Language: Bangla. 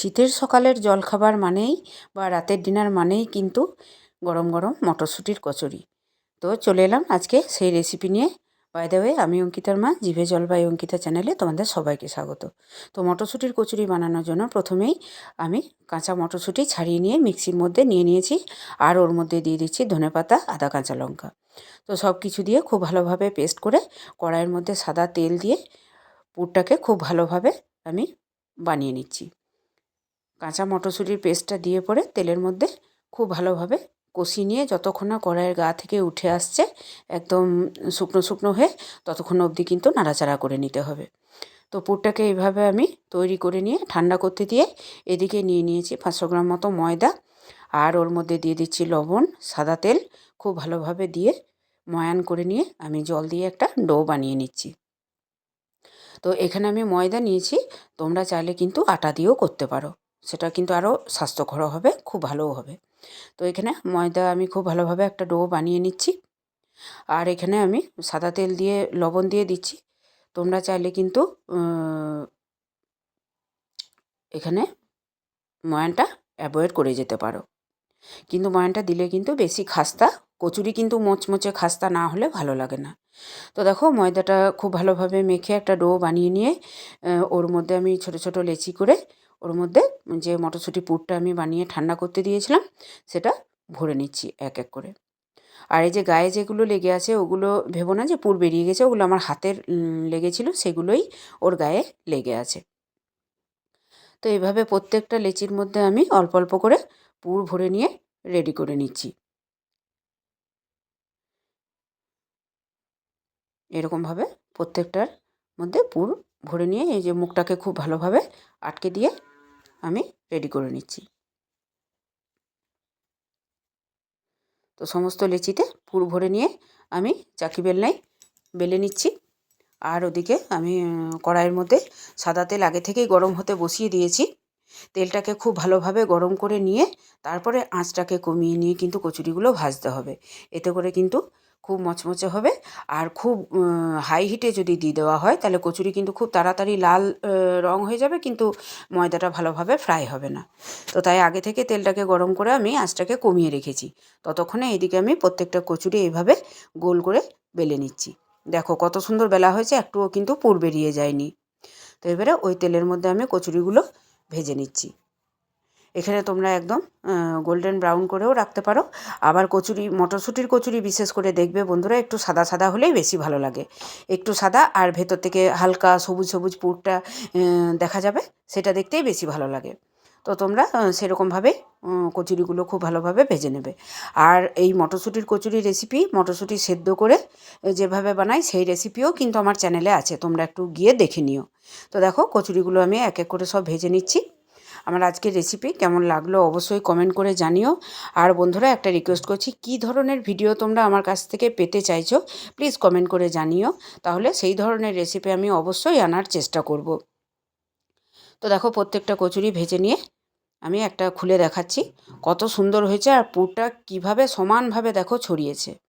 শীতের সকালের জলখাবার মানেই বা রাতের ডিনার মানেই কিন্তু গরম গরম মটরশুঁটির কচুরি। তো চলে এলাম আজকে সেই রেসিপি নিয়ে। বাই দ্য ওয়ে, আমি অঙ্কিতার মা, জিভে জল বাই অঙ্কিতা চ্যানেলে তোমাদের সবাইকে স্বাগত। তো মটরশুঁটির কচুরি বানানোর জন্য প্রথমেই আমি কাঁচা মটরশুঁটি ছাড়িয়ে নিয়ে মিক্সির মধ্যে নিয়ে নিয়েছি। আর ওর মধ্যে দিয়ে দিচ্ছি ধনেপাতা, আদা, কাঁচা লঙ্কা। তো সব কিছু দিয়ে খুব ভালোভাবে পেস্ট করে কড়াইয়ের মধ্যে সাদা তেল দিয়ে পুরটাকে খুব ভালোভাবে আমি বানিয়ে নিচ্ছি। কাঁচা মটরশুঁটির পেস্টটা দিয়ে পরে তেলের মধ্যে খুব ভালোভাবে কষিয়ে নিয়ে যতক্ষণ না কড়াইয়ের গা থেকে উঠে আসছে একদম শুকনো শুকনো হয়ে, ততক্ষণ অবধি কিন্তু নাড়াচাড়া করে নিতে হবে। তো পুরটাকে এইভাবে আমি তৈরি করে নিয়ে ঠান্ডা করতে দিয়ে এদিকে নিয়ে নিয়েছি 500 গ্রাম মতো ময়দা। আর ওর মধ্যে দিয়ে দিচ্ছি লবণ, সাদা তেল। খুব ভালোভাবে দিয়ে ময়ান করে নিয়ে আমি জল দিয়ে একটা ডো বানিয়ে নিচ্ছি। তো এখানে আমি ময়দা নিয়েছি, তোমরা চাইলে কিন্তু আটা দিয়েও করতে পারো, সেটা কিন্তু আরও স্বাস্থ্যকর হবে, খুব ভালোও হবে। তো এখানে ময়দা আমি খুব ভালোভাবে একটা ডো বানিয়ে নিচ্ছি। আর এখানে আমি সাদা তেল দিয়ে লবণ দিয়ে দিচ্ছি। তোমরা চাইলে কিন্তু এখানে ময়ানটা অ্যাভয়েড করে যেতে পারো, কিন্তু ময়ানটা দিলে কিন্তু বেশি খাস্তা, কচুরি কিন্তু মোচমোচে খাস্তা না হলে ভালো লাগে না। তো দেখো ময়দাটা খুব ভালোভাবে মেখে একটা ডো বানিয়ে নিয়ে ওর মধ্যে আমি ছোট ছোট লেচি করে ওর মধ্যে যে মটরশুঁটি পুরটা আমি বানিয়ে ঠান্ডা করতে দিয়েছিলাম সেটা ভরে নিচ্ছি এক এক করে। আর এই যে গায়ে যেগুলো লেগে আছে ওগুলো ভেবো না যে পুর বেরিয়ে গেছে, ওগুলো আমার হাতের লেগেছিল, সেগুলোই ওর গায়ে লেগে আছে। তো এইভাবে প্রত্যেকটা লেচির মধ্যে আমি অল্প অল্প করে পুর ভরে নিয়ে রেডি করে নিচ্ছি। এরকমভাবে প্রত্যেকটার মধ্যে পুর ভরে নিয়ে এই যে মুখটাকে খুব ভালোভাবে আটকে দিয়ে আমি রেডি করে নিচ্ছি। তো সমস্ত লেচিতে পুর ভরে নিয়ে আমি চাকি বেলনায় বেলে নিচ্ছি। আর ওদিকে আমি কড়াইয়ের মধ্যে সাদা তেল আগে থেকেই গরম হতে বসিয়ে দিয়েছি। তেলটাকে খুব ভালোভাবে গরম করে নিয়ে তারপরে আঁচটাকে কমিয়ে নিয়ে কিন্তু কচুরিগুলো ভাজতে হবে। এতে করে কিন্তু খুব মচমচে হবে। আর খুব হাই হিটে যদি দিয়ে দেওয়া হয় তাহলে কচুরি কিন্তু খুব তাড়াতাড়ি লাল রং হয়ে যাবে, কিন্তু ময়দাটা ভালোভাবে ফ্রাই হবে না। তো তাই আগে থেকে তেলটাকে গরম করে আমি আঁচটাকে কমিয়ে রেখেছি। ততক্ষণে এদিকে আমি প্রত্যেকটা কচুরি এইভাবে গোল করে বেলে নিচ্ছি। দেখো কত সুন্দর বেলা হয়েছে, একটুও কিন্তু পুর বেরিয়ে যায়নি। তো এবারে ওই তেলের মধ্যে আমি কচুরিগুলো ভেজে নিচ্ছি। এখানে তোমরা একদম গোল্ডেন ব্রাউন করেও রাখতে পারো। আবার কচুরি, মটরশুঁটির কচুরি বিশেষ করে দেখবে বন্ধুরা একটু সাদা সাদা হলেই বেশি ভালো লাগে। একটু সাদা আর ভেতর থেকে হালকা সবুজ সবুজ পুরটা দেখা যাবে, সেটা দেখতেই বেশি ভালো লাগে। তো তোমরা সেরকমভাবে কচুরিগুলো খুব ভালোভাবে ভেজে নেবে। আর এই মটরশুঁটির কচুরি রেসিপি, মটরশুঁটি সেদ্ধ করে যেভাবে বানাই সেই রেসিপিও কিন্তু আমার চ্যানেলে আছে, তোমরা একটু গিয়ে দেখে নিও। তো দেখো কচুরিগুলো আমি এক এক করে সব ভেজে নিচ্ছি। আমার আজকের রেসিপি কেমন লাগলো অবশ্যই কমেন্ট করে জানিও। আর বন্ধুরা একটা রিকোয়েস্ট করছি, কী ধরনের ভিডিও তোমরা আমার কাছ থেকে পেতে চাইছো প্লিজ কমেন্ট করে জানিও, তাহলে সেই ধরনের রেসিপি আমি অবশ্যই আনার চেষ্টা করব। তো দেখো প্রত্যেকটা কচুরি ভেজে নিয়ে আমি একটা খুলে দেখাচ্ছি কত সুন্দর হয়েছে, আর পুরটা কীভাবে সমানভাবে দেখো ছড়িয়েছে।